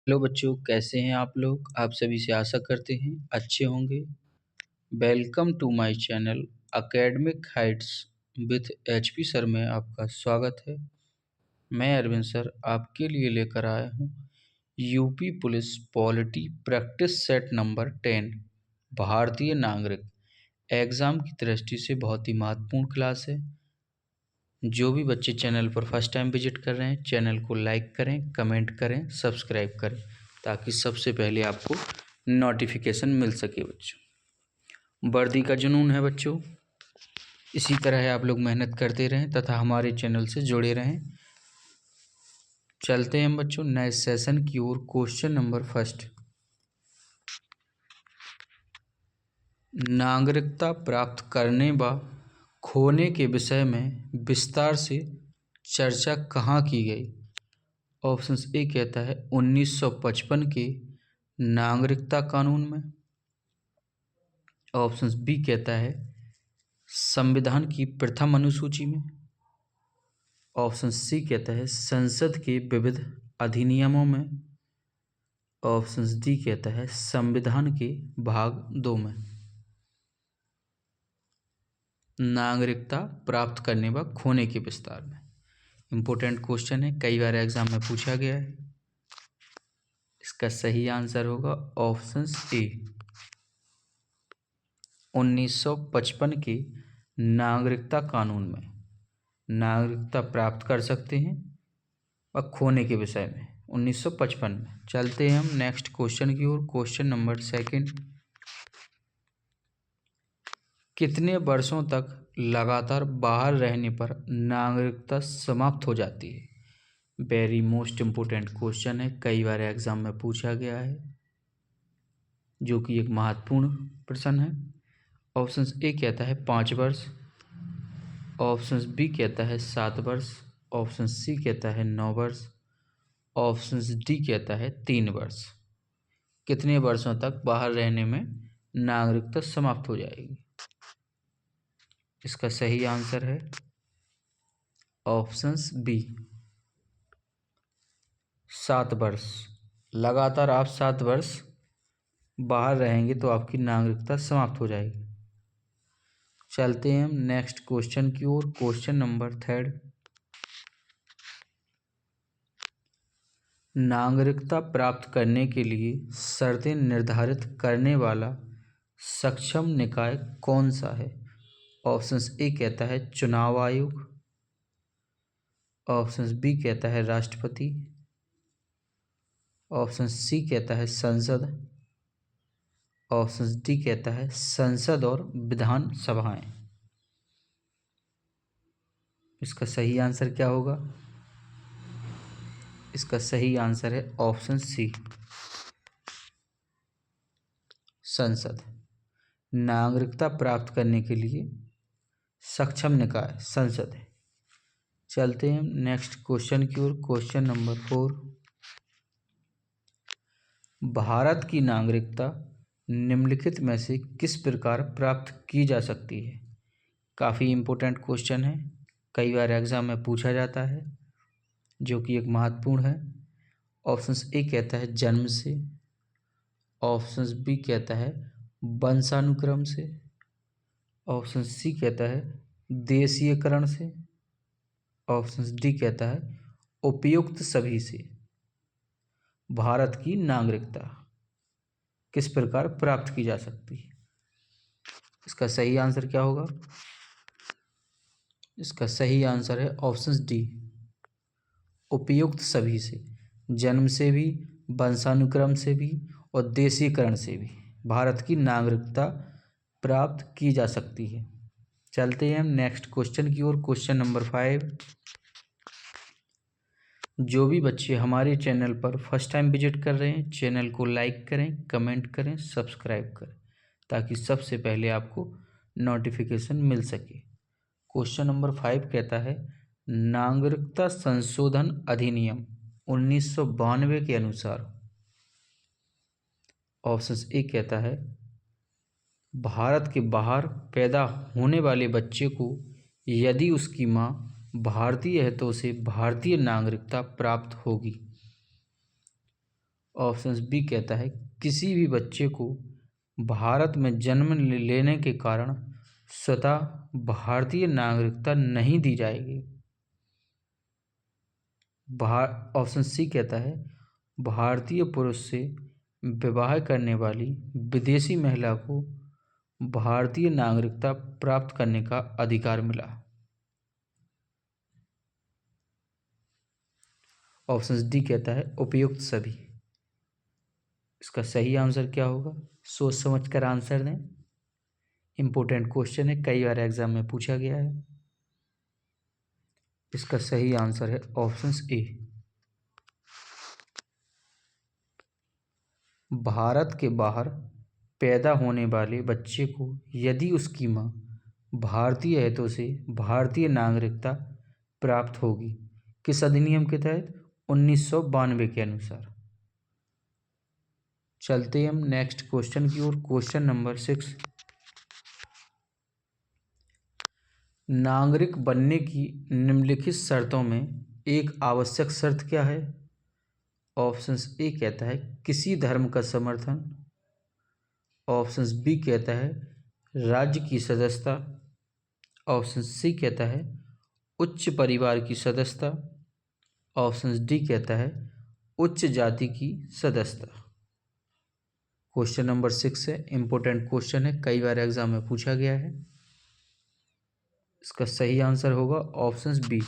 Hello बच्चों, कैसे हैं आप लोग। आप सभी से आशा करते हैं अच्छे होंगे। Welcome to my channel academic heights with HP sir में आपका स्वागत है। मैं अरविंद सर आपके लिए लेकर आया हूं UP police polity practice set number 10 भारतीय नागरिक एग्ज़ाम की दृष्टि से बहुत ही महत्वपूर्ण क्लास है। जो भी बच्चे चैनल पर फर्स्ट टाइम विजिट कर रहे हैं, चैनल को लाइक करें, कमेंट करें, सब्सक्राइब करें ताकि सबसे पहले आपको नोटिफिकेशन मिल सके। बच्चों, वर्दी का जुनून है बच्चों, इसी तरह आप लोग मेहनत करते रहें तथा हमारे चैनल से जुड़े रहें। चलते हैं हम बच्चों नए सेशन की ओर। क्वेश्चन नंबर फर्स्ट, नागरिकता प्राप्त करने व खोने के विषय में विस्तार से चर्चा कहाँ की गई। ऑप्शन ए कहता है 1955 के नागरिकता कानून में। ऑप्शन बी कहता है संविधान की प्रथम अनुसूची में। ऑप्शन सी कहता है संसद के विविध अधिनियमों में। ऑप्शन डी कहता है संविधान के भाग 2 में। नागरिकता प्राप्त करने व खोने के विस्तार में इम्पोर्टेंट क्वेश्चन है, कई बार एग्जाम में पूछा गया है। इसका सही आंसर होगा ऑप्शन ए 1955 के नागरिकता कानून में नागरिकता प्राप्त कर सकते हैं और खोने के विषय में 1955 में। चलते हैं हम नेक्स्ट क्वेश्चन की ओर। क्वेश्चन नंबर सेकंड, कितने वर्षों तक लगातार बाहर रहने पर नागरिकता समाप्त हो जाती है। वेरी मोस्ट इम्पोर्टेंट क्वेश्चन है, कई बार एग्जाम में पूछा गया है, जो कि एक महत्वपूर्ण प्रश्न है। ऑप्शन ए कहता है 5 वर्ष। ऑप्शन बी कहता है 7 वर्ष। ऑप्शन सी कहता है 9 वर्ष। ऑप्शन डी कहता है 3 वर्ष। कितने वर्षों तक बाहर रहने में नागरिकता समाप्त हो जाएगी। इसका सही आंसर है ऑप्शन बी 7 वर्ष। लगातार आप 7 वर्ष बाहर रहेंगे तो आपकी नागरिकता समाप्त हो जाएगी। चलते हैं हम नेक्स्ट क्वेश्चन की ओर। क्वेश्चन नंबर थर्ड, नागरिकता प्राप्त करने के लिए शर्तें निर्धारित करने वाला सक्षम निकाय कौन सा है। ऑप्शन ए कहता है चुनाव आयोग। ऑप्शन बी कहता है राष्ट्रपति। ऑप्शन सी कहता है संसद। ऑप्शन डी कहता है संसद और विधान सभाएं। इसका सही आंसर क्या होगा। इसका सही आंसर है ऑप्शन सी संसद। नागरिकता प्राप्त करने के लिए सक्षम निकाय संसद है। चलते हैं नेक्स्ट क्वेश्चन की ओर। क्वेश्चन नंबर 4, भारत की नागरिकता निम्नलिखित में से किस प्रकार प्राप्त की जा सकती है। काफ़ी इम्पोर्टेंट क्वेश्चन है, कई बार एग्जाम में पूछा जाता है, जो कि एक महत्वपूर्ण है। ऑप्शन ए कहता है जन्म से। ऑप्शन बी कहता है वंशानुक्रम से। ऑप्शन सी कहता है देशीयकरण से। ऑप्शन डी कहता है उपयुक्त सभी से। भारत की नागरिकता किस प्रकार प्राप्त की जा सकती है। इसका सही आंसर क्या होगा। इसका सही आंसर है ऑप्शन डी उपयुक्त सभी से। जन्म से भी, वंशानुक्रम से भी और देशीकरण से भी भारत की नागरिकता प्राप्त की जा सकती है। चलते हैं हम नेक्स्ट क्वेश्चन की ओर। क्वेश्चन नंबर 5, जो भी बच्चे हमारे चैनल पर फर्स्ट टाइम विजिट कर रहे हैं, चैनल को लाइक करें, कमेंट करें, सब्सक्राइब करें ताकि सबसे पहले आपको नोटिफिकेशन मिल सके। क्वेश्चन नंबर 5 कहता है नागरिकता संशोधन अधिनियम 1992 के अनुसार। ऑप्शन ए कहता है भारत के बाहर पैदा होने वाले बच्चे को यदि उसकी माँ भारतीय है तो उसे भारतीय नागरिकता प्राप्त होगी। ऑप्शन बी कहता है किसी भी बच्चे को भारत में जन्म लेने के कारण स्वतः भारतीय नागरिकता नहीं दी जाएगी। ऑप्शन सी कहता है भारतीय पुरुष से विवाह करने वाली विदेशी महिला को भारतीय नागरिकता प्राप्त करने का अधिकार मिला। ऑप्शन डी कहता है उपयुक्त सभी। इसका सही आंसर क्या होगा? सोच समझ कर आंसर दें। इंपॉर्टेंट क्वेश्चन है, कई बार एग्जाम में पूछा गया है। इसका सही आंसर है ऑप्शन ए। भारत के बाहर पैदा होने वाले बच्चे को यदि उसकी मां भारतीय है तो उसे भारतीय नागरिकता प्राप्त होगी। किस अधिनियम के तहत? 1992 के अनुसार। चलते हम नेक्स्ट क्वेश्चन की ओर। Question number 6। नागरिक बनने की निम्नलिखित शर्तों में एक आवश्यक शर्त क्या है? ऑप्शन ए कहता है किसी धर्म का समर्थन। ऑप्शन बी कहता है राज्य की सदस्यता। ऑप्शन सी कहता है उच्च परिवार की सदस्यता। ऑप्शन डी कहता है उच्च जाति की सदस्यता। क्वेश्चन नंबर 6 है, इंपॉर्टेंट क्वेश्चन है, कई बार एग्जाम में पूछा गया है। इसका सही आंसर होगा ऑप्शन बी,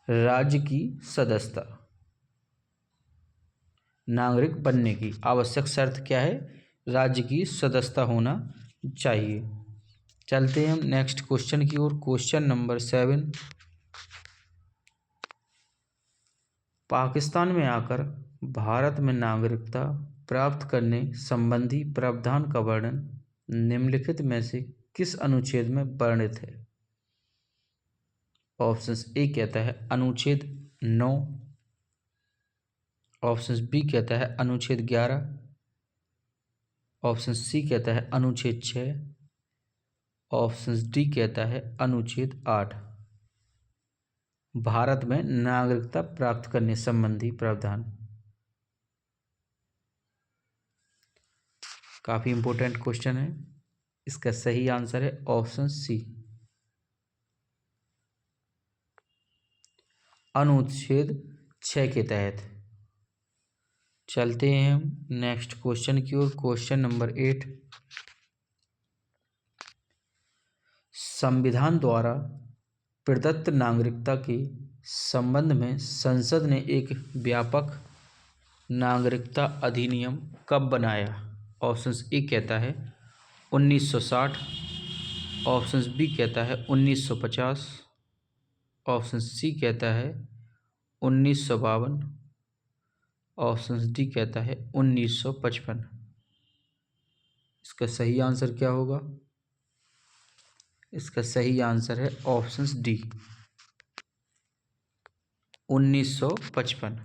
राज्य की सदस्यता। नागरिक बनने की आवश्यक शर्त क्या है? राज्य की सदस्यता होना चाहिए। चलते हैं हम नेक्स्ट क्वेश्चन की ओर। Question number 7। पाकिस्तान में आकर भारत में नागरिकता प्राप्त करने संबंधी प्रावधान का वर्णन निम्नलिखित में से किस अनुच्छेद में वर्णित है? ऑप्शन ए कहता है अनुच्छेद 9। ऑप्शन बी कहता है अनुच्छेद 11। ऑप्शन सी कहता है अनुच्छेद 6। ऑप्शन डी कहता है अनुच्छेद 8। भारत में नागरिकता प्राप्त करने संबंधी प्रावधान। काफी इंपॉर्टेंट क्वेश्चन है। इसका सही आंसर है ऑप्शन सी, अनुच्छेद 6 के तहत। चलते हैं हम नेक्स्ट क्वेश्चन की ओर। Question number 8। संविधान द्वारा प्रदत्त नागरिकता के संबंध में संसद ने एक व्यापक नागरिकता अधिनियम कब बनाया? ऑप्शन ए कहता है 1960। ऑप्शन बी कहता है 1950। ऑप्शन सी कहता है 1952। ऑप्शन डी कहता है 1955। इसका सही आंसर क्या होगा? इसका सही आंसर है ऑप्शन डी, 1955।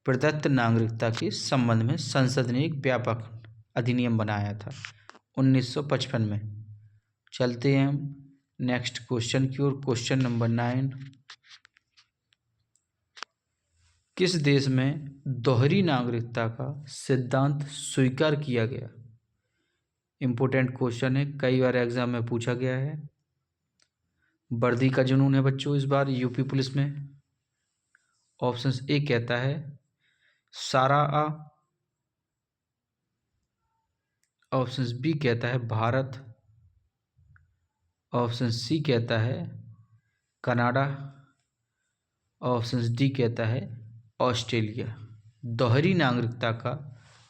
प्रदत्त नागरिकता के संबंध में संसद ने एक व्यापक अधिनियम बनाया था 1955 में। चलते हैं हम नेक्स्ट क्वेश्चन की ओर। Question number 9। किस देश में दोहरी नागरिकता का सिद्धांत स्वीकार किया गया? इंपॉर्टेंट क्वेश्चन है, कई बार एग्जाम में पूछा गया है। वर्दी का जुनून है बच्चों इस बार यूपी पुलिस में। ऑप्शन ए कहता है सारा। ऑप्शन बी कहता है भारत। ऑप्शन सी कहता है कनाडा। ऑप्शन डी कहता है ऑस्ट्रेलिया। दोहरी नागरिकता का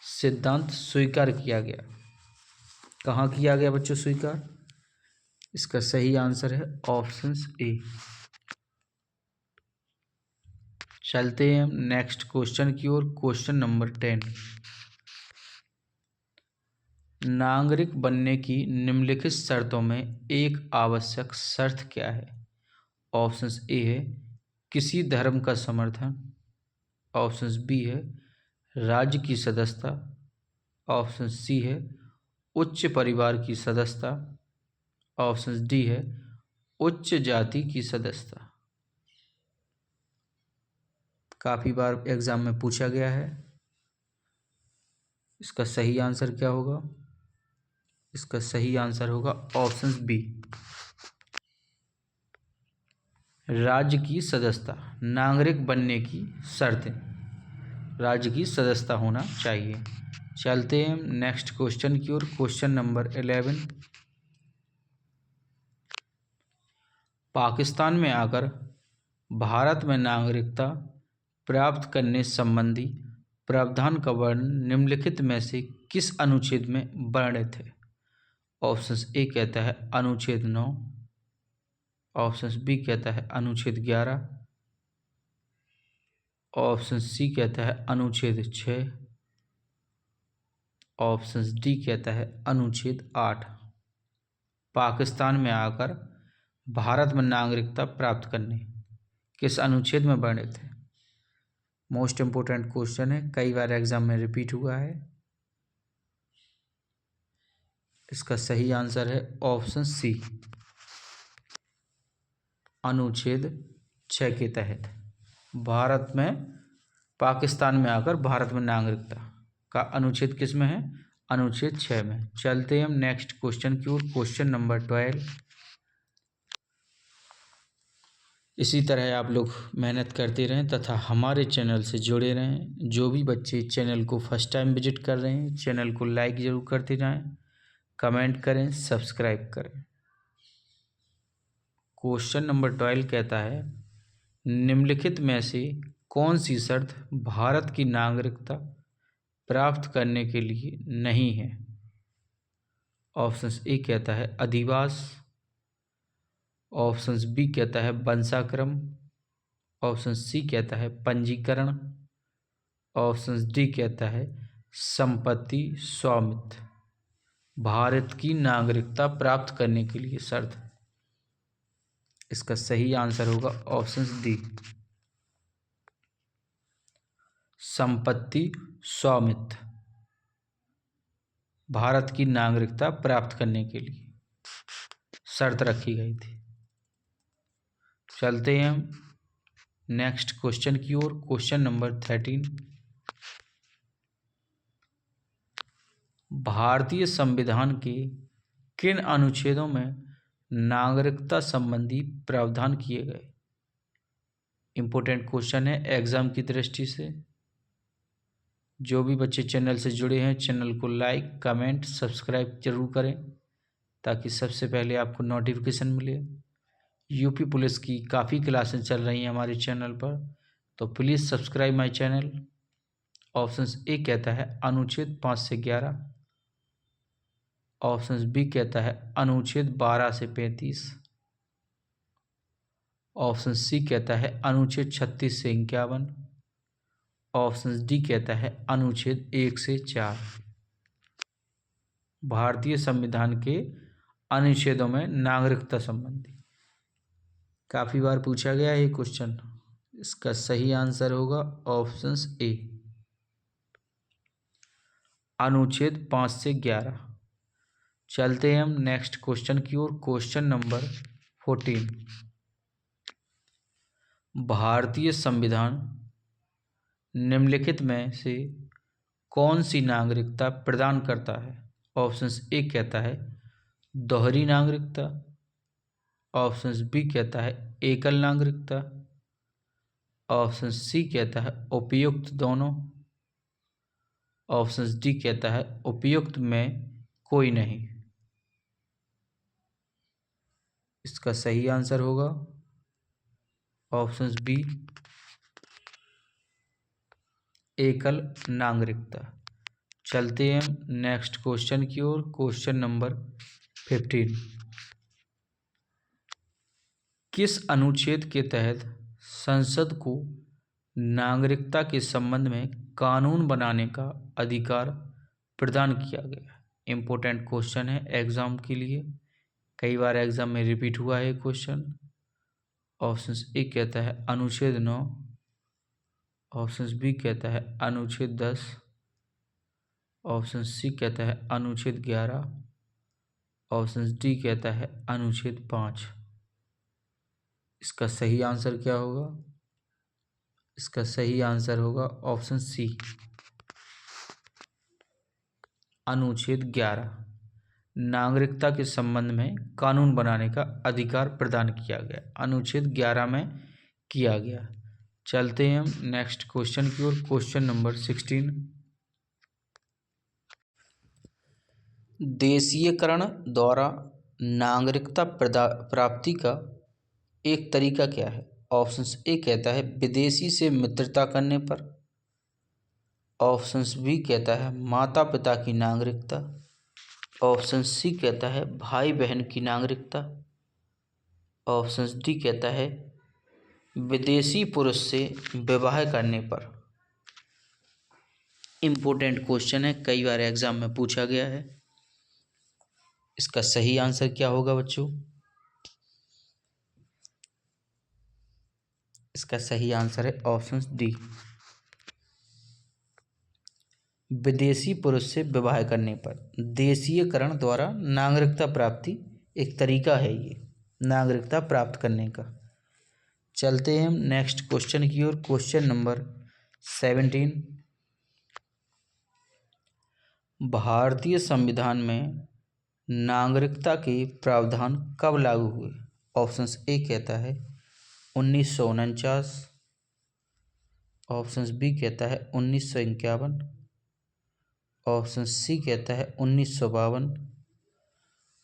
सिद्धांत स्वीकार किया गया, कहाँ किया गया बच्चों स्वीकार? इसका सही आंसर है ऑप्शन ए। चलते हैं हम नेक्स्ट क्वेश्चन की ओर। Question number 10। नागरिक बनने की निम्नलिखित शर्तों में एक आवश्यक शर्त क्या है? ऑप्शन ए है किसी धर्म का समर्थन। ऑप्शन बी है राज्य की सदस्यता। ऑप्शन सी है उच्च परिवार की सदस्यता। ऑप्शन डी है उच्च जाति की सदस्यता। काफ़ी बार एग्ज़ाम में पूछा गया है। इसका सही आंसर क्या होगा? इसका सही आंसर होगा ऑप्शन बी। राज्य की सदस्यता, नागरिक बनने की शर्तें। राज्य की सदस्यता होना चाहिए। चलते हैं नेक्स्ट क्वेश्चन की ओर। Question number 11। पाकिस्तान में आकर भारत में नागरिकता प्राप्त करने संबंधी प्रावधान का वर्णन निम्नलिखित में से किस अनुच्छेद में वर्णित है? ऑप्शन ए कहता है अनुच्छेद 9, ऑप्शन बी कहता है अनुच्छेद 11, ऑप्शन सी कहता है अनुच्छेद 6, ऑप्शन डी कहता है अनुच्छेद 8। पाकिस्तान में आकर भारत में नागरिकता प्राप्त करने किस अनुच्छेद में वर्णित है? मोस्ट इम्पोर्टेंट क्वेश्चन है, कई बार एग्जाम में रिपीट हुआ है। इसका सही आंसर है ऑप्शन सी, अनुच्छेद 6 के तहत भारत में पाकिस्तान में आकर भारत में नागरिकता का अनुच्छेद किस में है? अनुच्छेद 6 में। चलते हैं हम नेक्स्ट क्वेश्चन की ओर। Question number 12। इसी तरह आप लोग मेहनत करते रहें तथा हमारे चैनल से जुड़े रहें। जो भी बच्चे चैनल को फर्स्ट टाइम विजिट कर रहे हैं, चैनल को लाइक ज़रूर करते जाएं, कमेंट करें, सब्सक्राइब करें। क्वेश्चन नंबर 12 कहता है निम्नलिखित में से कौन सी शर्त भारत की नागरिकता प्राप्त करने के लिए नहीं है? ऑप्शन ए कहता है अधिवास, ऑप्शन बी कहता है वंशाक्रम, ऑप्शन सी कहता है पंजीकरण, ऑप्शन डी कहता है संपत्ति स्वामित्व। भारत की नागरिकता प्राप्त करने के लिए शर्त। इसका सही आंसर होगा ऑप्शन डी, संपत्ति स्वामित्व। भारत की नागरिकता प्राप्त करने के लिए शर्त रखी गई थी। चलते हैं हम नेक्स्ट क्वेश्चन की ओर। Question number 13। भारतीय संविधान के किन अनुच्छेदों में नागरिकता संबंधी प्रावधान किए गए? इंपॉर्टेंट क्वेश्चन है एग्जाम की दृष्टि से। जो भी बच्चे चैनल से जुड़े हैं, चैनल को लाइक, कमेंट, सब्सक्राइब जरूर करें ताकि सबसे पहले आपको नोटिफिकेशन मिले। यूपी पुलिस की काफ़ी क्लासेस चल रही हैं हमारे चैनल पर, तो please subscribe my channel. Option A कहता है अनुच्छेद 5 से 11, ऑप्शन बी कहता है अनुच्छेद 12 से 35, ऑप्शन सी कहता है अनुच्छेद 36 से 51, ऑप्शन डी कहता है अनुच्छेद 1 से 4। भारतीय संविधान के अनुच्छेदों में नागरिकता संबंधी काफ़ी बार पूछा गया है ये क्वेश्चन। इसका सही आंसर होगा ऑप्शन ए, अनुच्छेद 5 से 11। चलते हैं हम नेक्स्ट क्वेश्चन की ओर। Question number 14। भारतीय संविधान निम्नलिखित में से कौन सी नागरिकता प्रदान करता है? ऑप्शन ए कहता है दोहरी नागरिकता, ऑप्शन बी कहता है एकल नागरिकता, ऑप्शन सी कहता है उपयुक्त दोनों, ऑप्शन डी कहता है उपयुक्त में कोई नहीं। इसका सही आंसर होगा ऑप्शन बी, एकल नागरिकता। चलते हैं नेक्स्ट क्वेश्चन की ओर। Question number 15। किस अनुच्छेद के तहत संसद को नागरिकता के संबंध में कानून बनाने का अधिकार प्रदान किया गया? इम्पोर्टेंट क्वेश्चन है एग्जाम के लिए, कई बार एग्जाम में रिपीट हुआ है क्वेश्चन। ऑप्शन ए कहता है अनुच्छेद 9, ऑप्शन बी कहता है अनुच्छेद 10, ऑप्शन सी कहता है अनुच्छेद 11, ऑप्शन डी कहता है अनुच्छेद 5। इसका सही आंसर क्या होगा? इसका सही आंसर होगा ऑप्शन सी, अनुच्छेद 11, नागरिकता के संबंध में कानून बनाने का अधिकार प्रदान किया गया, अनुच्छेद 11 में किया गया। चलते हैं हम नेक्स्ट क्वेश्चन की ओर। क्वेश्चन नंबर 16, देशीयकरण द्वारा नागरिकता प्राप्ति का एक तरीका क्या है? ऑप्शन ए कहता है विदेशी से मित्रता करने पर, ऑप्शन बी कहता है माता पिता की नागरिकता, ऑप्शन सी कहता है भाई बहन की नागरिकता, ऑप्शन डी कहता है विदेशी पुरुष से विवाह करने पर। इम्पोर्टेंट क्वेश्चन है, कई बार एग्जाम में पूछा गया है। इसका सही आंसर क्या होगा बच्चों? इसका सही आंसर है ऑप्शन डी, विदेशी पुरुष से विवाह करने पर। देशीयकरण द्वारा नागरिकता प्राप्ति एक तरीका है ये नागरिकता प्राप्त करने का। चलते हैं हम नेक्स्ट क्वेश्चन की ओर। क्वेश्चन नंबर 17, भारतीय संविधान में नागरिकता के प्रावधान कब लागू हुए? ऑप्शन ए कहता है 1949, ऑप्शन बी कहता है 1951, ऑप्शन सी कहता है 1952,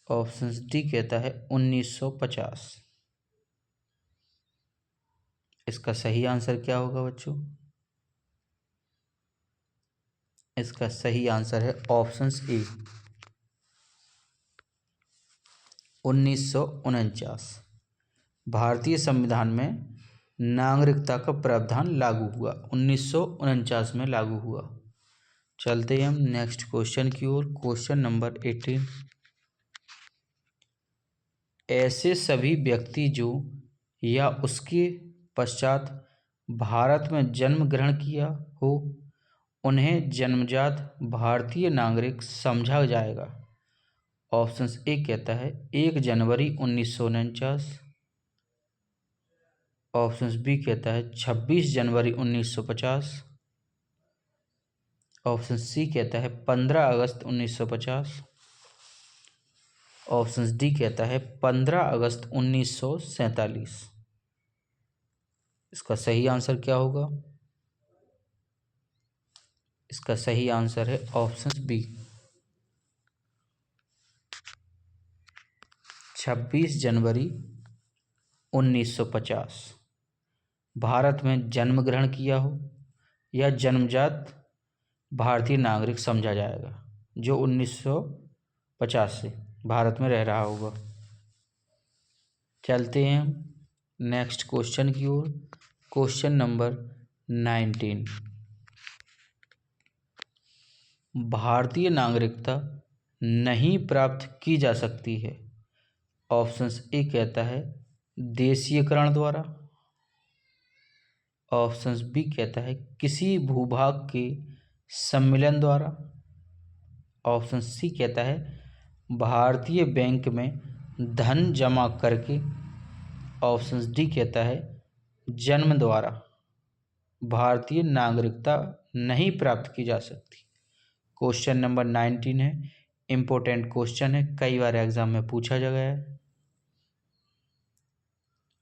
ऑप्शन डी कहता है 1950। इसका सही आंसर क्या होगा बच्चों? इसका सही आंसर है ऑप्शन ए, 1949। भारतीय संविधान में नागरिकता का प्रावधान लागू हुआ, 1949 में लागू हुआ। चलते हैं हम नेक्स्ट क्वेश्चन की ओर। क्वेश्चन नंबर 18, ऐसे सभी व्यक्ति जो या उसके पश्चात भारत में जन्म ग्रहण किया हो उन्हें जन्मजात भारतीय नागरिक समझा जाएगा। ऑप्शन ए कहता है 1 जनवरी 1949, ऑप्शन बी कहता है 26 जनवरी 1950, ऑप्शन सी कहता है 15 अगस्त 1950, ऑप्शन डी कहता है 15 अगस्त 1947। इसका सही आंसर क्या होगा? इसका सही आंसर है ऑप्शन बी, 26 जनवरी 1950। भारत में जन्म ग्रहण किया हो या जन्मजात भारतीय नागरिक समझा जाएगा जो 1950 से भारत में रह रहा होगा। चलते हैं नेक्स्ट क्वेश्चन की ओर। क्वेश्चन नंबर 19, भारतीय नागरिकता नहीं प्राप्त की जा सकती है। ऑप्शन ए कहता है देशीयकरण द्वारा, ऑप्शन बी कहता है किसी भूभाग के सम्मिलन द्वारा, ऑप्शन सी कहता है भारतीय बैंक में धन जमा करके, ऑप्शन डी कहता है जन्म द्वारा भारतीय नागरिकता नहीं प्राप्त की जा सकती। क्वेश्चन नंबर 19 है, इम्पोर्टेंट क्वेश्चन है, कई बार एग्जाम में पूछा गया है।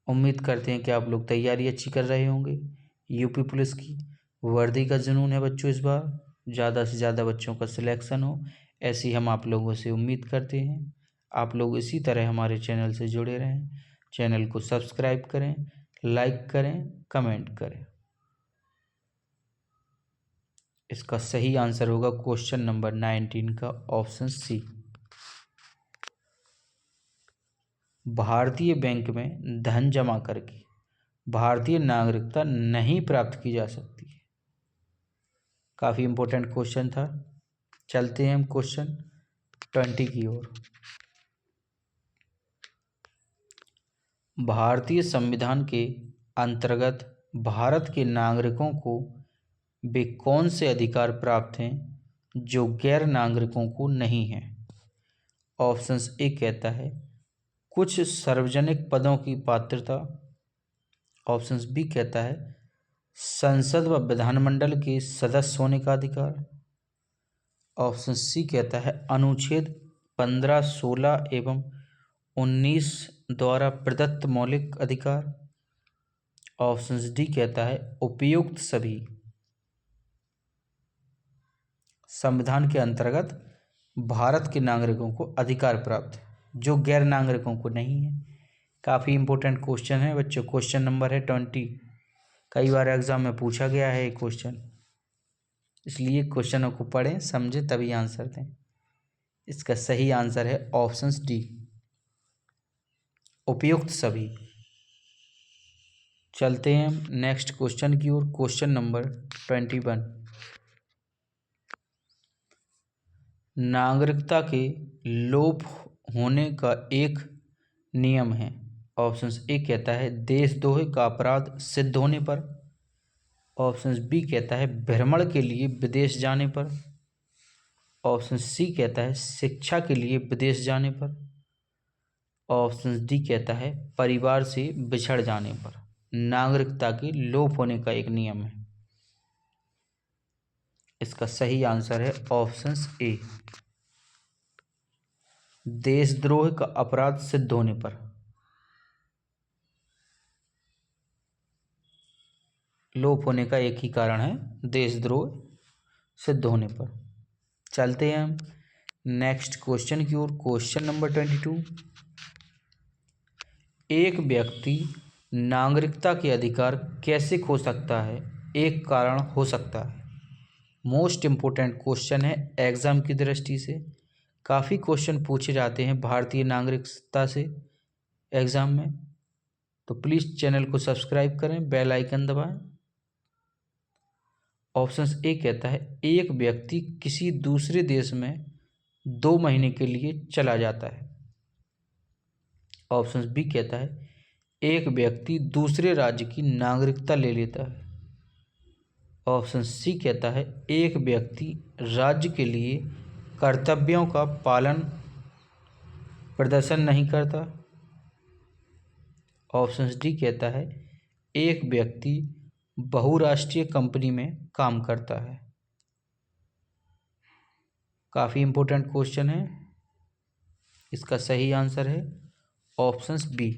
उम्मीद करते हैं कि आप लोग तैयारी अच्छी कर रहे होंगे। यूपी पुलिस की वर्दी का जुनून है बच्चों, इस बार ज़्यादा से ज़्यादा बच्चों का सिलेक्शन हो, ऐसी हम आप लोगों से उम्मीद करते हैं। आप लोग इसी तरह हमारे चैनल से जुड़े रहें, चैनल को सब्सक्राइब करें, लाइक करें, कमेंट करें। इसका सही आंसर होगा क्वेश्चन नंबर 19 का ऑप्शन सी, भारतीय बैंक में धन जमा करके भारतीय नागरिकता नहीं प्राप्त की जा सकती है। काफ़ी इम्पोर्टेंट क्वेश्चन था। चलते हैं हम क्वेश्चन 20 की ओर। भारतीय संविधान के अंतर्गत भारत के नागरिकों को वे कौन से अधिकार प्राप्त हैं जो गैर नागरिकों को नहीं हैं? ऑप्शंस ए कहता है कुछ सार्वजनिक पदों की पात्रता, ऑप्शंस बी कहता है संसद व विधानमंडल के सदस्य होने का अधिकार। ऑप्शन सी कहता है अनुच्छेद 15, 16 एवं 19 द्वारा प्रदत्त मौलिक अधिकार। ऑप्शन डी कहता है उपयुक्त सभी। संविधान के अंतर्गत भारत के नागरिकों को अधिकार प्राप्त है, जो गैर नागरिकों को नहीं है। काफ़ी इंपॉर्टेंट क्वेश्चन है बच्चों। क्वेश्चन नंबर है 20। कई बार एग्जाम में पूछा गया है ये क्वेश्चन, इसलिए क्वेश्चनों को पढ़ें, समझें, तभी आंसर दें। इसका सही आंसर है ऑप्शन डी, उपयुक्त सभी। चलते हैं नेक्स्ट क्वेश्चन की ओर। Question number 21। नागरिकता के लोप होने का एक नियम है। ऑप्शन ए कहता है देशद्रोह का अपराध सिद्ध होने पर। ऑप्शन बी कहता है भ्रमण के लिए विदेश जाने पर। ऑप्शन सी कहता है शिक्षा के लिए विदेश जाने पर। ऑप्शन डी कहता है परिवार से बिछड़ जाने पर नागरिकता के लोप होने का एक नियम है। इसका सही आंसर है ऑप्शन ए, देशद्रोह का अपराध सिद्ध होने पर। लोप होने का एक ही कारण है, देशद्रोह सिद्ध होने पर। चलते हैं हम नेक्स्ट क्वेश्चन की ओर। Question number 22। एक व्यक्ति नागरिकता के अधिकार कैसे खो सकता है, एक कारण हो सकता है। मोस्ट इम्पोर्टेंट क्वेश्चन है एग्जाम की दृष्टि से। काफ़ी क्वेश्चन पूछे जाते हैं भारतीय नागरिकता से एग्जाम में, तो प्लीज़ चैनल को सब्सक्राइब करें, बेल आइकन दबाएं। ऑप्शन ए कहता है एक व्यक्ति किसी दूसरे देश में 2 महीने के लिए चला जाता है। ऑप्शन बी कहता है एक व्यक्ति दूसरे राज्य की नागरिकता ले लेता है। ऑप्शन सी कहता है एक व्यक्ति राज्य के लिए कर्तव्यों का पालन प्रदर्शन नहीं करता। ऑप्शन डी कहता है एक व्यक्ति बहुराष्ट्रीय कंपनी में काम करता है। काफ़ी इंपॉर्टेंट क्वेश्चन है। इसका सही आंसर है ऑप्शन बी,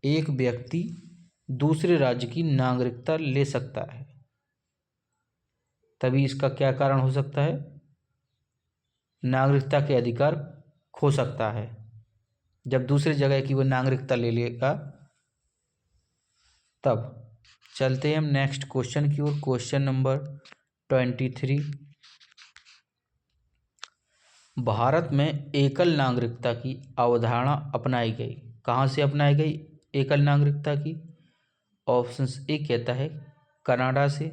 एक व्यक्ति दूसरे राज्य की नागरिकता ले सकता है। तभी इसका क्या कारण हो सकता है, नागरिकता के अधिकार खो सकता है जब दूसरी जगह की वो नागरिकता ले लेगा तब। चलते हैं हम नेक्स्ट क्वेश्चन की ओर। Question number 23। भारत में एकल नागरिकता की अवधारणा अपनाई गई। कहाँ से अपनाई गई एकल नागरिकता की? ऑप्शन ए कहता है कनाडा से।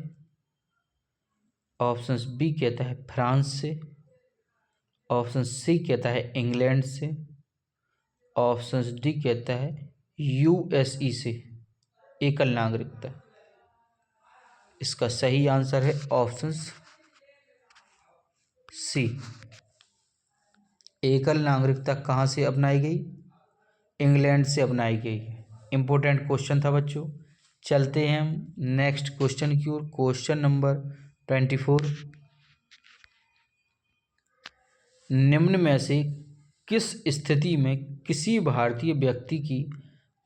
ऑप्शन बी कहता है फ्रांस से। ऑप्शन सी कहता है इंग्लैंड से। ऑप्शन डी कहता है यूएसई से एकल नागरिकता। इसका सही आंसर है ऑप्शन सी, एकल नागरिकता कहाँ से अपनाई गई? इंग्लैंड से अपनाई गई। इंपॉर्टेंट क्वेश्चन था बच्चों। चलते हैं हम नेक्स्ट क्वेश्चन की ओर। Question number 24। निम्न में से किस स्थिति में किसी भारतीय व्यक्ति की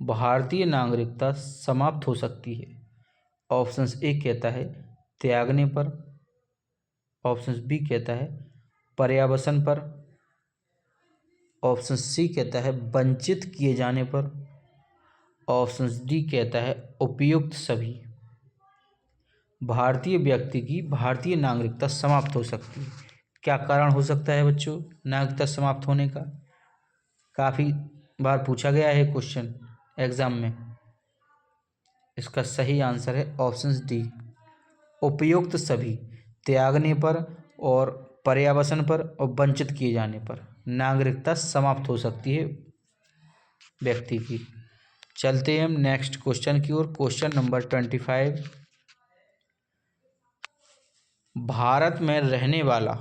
भारतीय नागरिकता समाप्त हो सकती है? ऑप्शन ए कहता है त्यागने पर। ऑप्शन बी कहता है पर्यावसन पर। ऑप्शन सी कहता है वंचित किए जाने पर। ऑप्शन डी कहता है उपयुक्त सभी। भारतीय व्यक्ति की भारतीय नागरिकता समाप्त हो सकती है, क्या कारण हो सकता है बच्चों नागरिकता समाप्त होने का? काफ़ी बार पूछा गया है क्वेश्चन एग्जाम में। इसका सही आंसर है ऑप्शन डी, उपयुक्त सभी। त्यागने पर और पर्यावसन पर और वंचित किए जाने पर नागरिकता समाप्त हो सकती है व्यक्ति की। चलते हैं हम नेक्स्ट क्वेश्चन की ओर। Question number 25। भारत में रहने वाला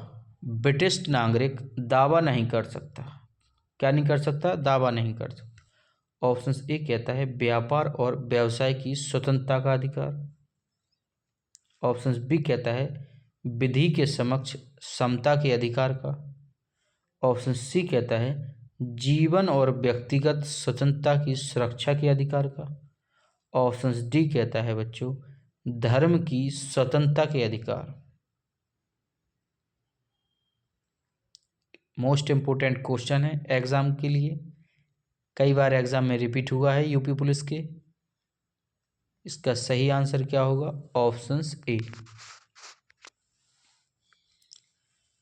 ब्रिटिश नागरिक दावा नहीं कर सकता। क्या नहीं कर सकता? दावा नहीं कर सकता। ऑप्शन ए कहता है व्यापार और व्यवसाय की स्वतंत्रता का अधिकार। ऑप्शन बी कहता है विधि के समक्ष समता के अधिकार का। ऑप्शन सी कहता है जीवन और व्यक्तिगत स्वतंत्रता की सुरक्षा के अधिकार का। ऑप्शन डी कहता है बच्चों धर्म की स्वतंत्रता के अधिकार। मोस्ट इम्पोर्टेंट क्वेश्चन है एग्जाम के लिए, कई बार एग्जाम में रिपीट हुआ है यूपी पुलिस के। इसका सही आंसर क्या होगा? ऑप्शन ए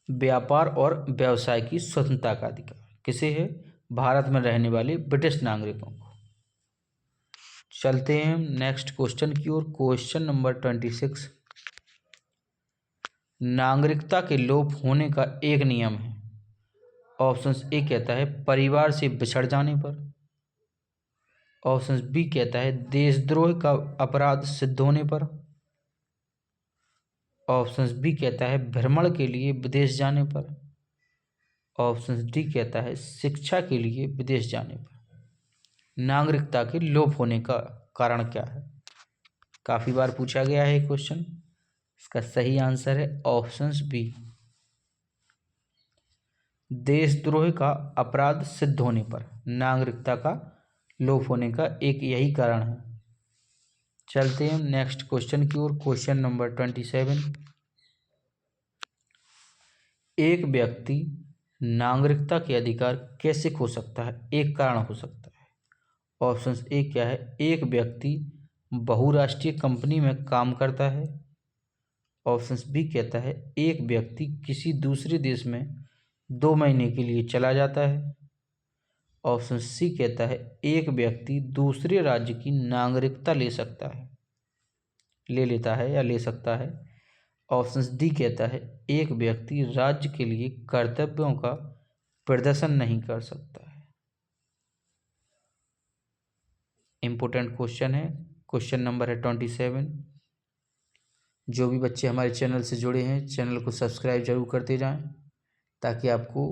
व्यापार और व्यवसाय की स्वतंत्रता का अधिकार किसे है? भारत में रहने वाले ब्रिटिश नागरिकों को। चलते हैं नेक्स्ट क्वेश्चन की ओर। Question number 26। नागरिकता के लोप होने का एक नियम है। ऑप्शन ए कहता है परिवार से बिछड़ जाने पर। ऑप्शन बी कहता है देशद्रोह का अपराध सिद्ध होने पर। ऑप्शन बी कहता है भ्रमण के लिए विदेश जाने पर। ऑप्शन डी कहता है शिक्षा के लिए विदेश जाने पर। नागरिकता के लोप होने का कारण क्या है? काफी बार पूछा गया है क्वेश्चन। इसका सही आंसर है ऑप्शन बी देशद्रोह का अपराध सिद्ध होने पर नागरिकता का लोप होने का एक यही कारण है। चलते हैं नेक्स्ट क्वेश्चन की ओर। Question number 27। एक व्यक्ति नागरिकता के अधिकार कैसे खो सकता है? एक कारण हो सकता है। ऑप्शन ए क्या है? एक व्यक्ति बहुराष्ट्रीय कंपनी में काम करता है। ऑप्शन बी कहता है एक व्यक्ति किसी दूसरे देश में 2 महीने के लिए चला जाता है। ऑप्शन सी कहता है एक व्यक्ति दूसरे राज्य की नागरिकता ले सकता है, ले लेता है या ले सकता है। ऑप्शन डी कहता है एक व्यक्ति राज्य के लिए कर्तव्यों का प्रदर्शन नहीं कर सकता है। इंपॉर्टेंट क्वेश्चन है। क्वेश्चन नंबर है 27। जो भी बच्चे हमारे चैनल से जुड़े हैं चैनल को सब्सक्राइब जरूर करते जाएं ताकि आपको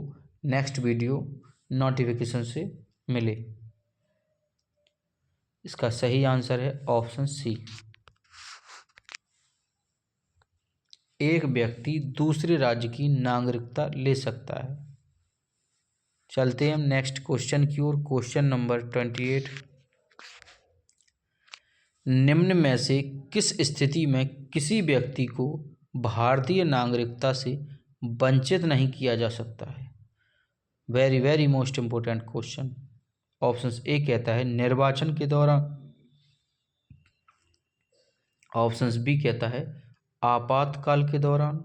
नेक्स्ट वीडियो नोटिफिकेशन से मिले। इसका सही आंसर है ऑप्शन सी एक व्यक्ति दूसरे राज्य की नागरिकता ले सकता है। चलते हैं हम नेक्स्ट क्वेश्चन की ओर। Question number 28। निम्न में से किस स्थिति में किसी व्यक्ति को भारतीय नागरिकता से वंचित नहीं किया जा सकता है? Very very most important question. Option A कहता है निर्वाचन के दौरान। ऑप्शन बी कहता है आपातकाल के दौरान।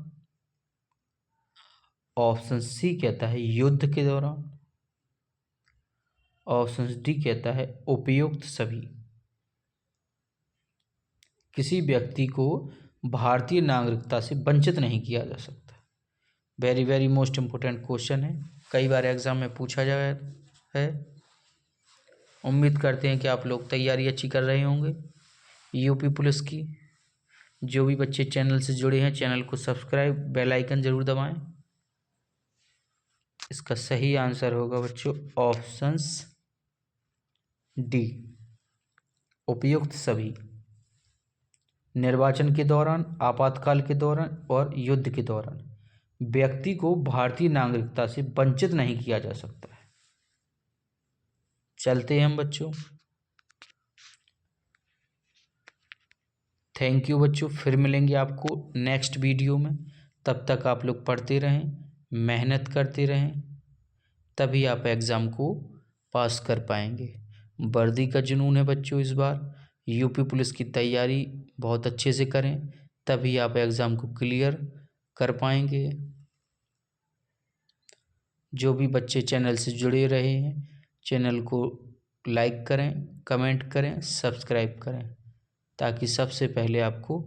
ऑप्शन सी कहता है युद्ध के दौरान। ऑप्शन डी कहता है उपयुक्त सभी। किसी व्यक्ति को भारतीय नागरिकता से वंचित नहीं किया जा सकता। Very very most important question है, कई बार एग्जाम में पूछा गया है। उम्मीद करते हैं कि आप लोग तैयारी अच्छी कर रहे होंगे यूपी पुलिस की। जो भी बच्चे चैनल से जुड़े हैं चैनल को सब्सक्राइब बेल आइकन जरूर दबाएं। इसका सही आंसर होगा बच्चों ऑप्शंस डी उपयुक्त सभी। निर्वाचन के दौरान, आपातकाल के दौरान और युद्ध के दौरान व्यक्ति को भारतीय नागरिकता से वंचित नहीं किया जा सकता है। चलते हैं हम बच्चों। थैंक यू बच्चों, फिर मिलेंगे आपको नेक्स्ट वीडियो में। तब तक आप लोग पढ़ते रहें, मेहनत करते रहें, तभी आप एग्ज़ाम को पास कर पाएंगे। वर्दी का जुनून है बच्चों इस बार। यूपी पुलिस की तैयारी बहुत अच्छे से करें, तभी आप एग्ज़ाम को क्लियर कर पाएंगे। जो भी बच्चे चैनल से जुड़े रहे हैं चैनल को लाइक करें, कमेंट करें, सब्सक्राइब करें ताकि सबसे पहले आपको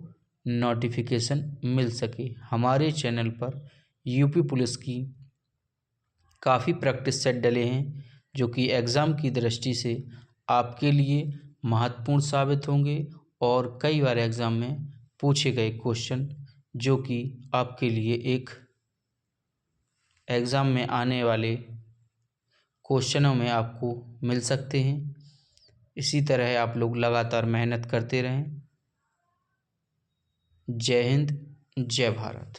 नोटिफिकेशन मिल सके। हमारे चैनल पर यूपी पुलिस की काफ़ी प्रैक्टिस सेट डले हैं जो कि एग्ज़ाम की दृष्टि से आपके लिए महत्वपूर्ण साबित होंगे और कई बार एग्ज़ाम में पूछे गए क्वेश्चन जो कि आपके लिए एक एग्ज़ाम में आने वाले क्वेश्चनों में आपको मिल सकते हैं। इसी तरह आप लोग लगातार मेहनत करते रहें। जय हिंद, जय भारत।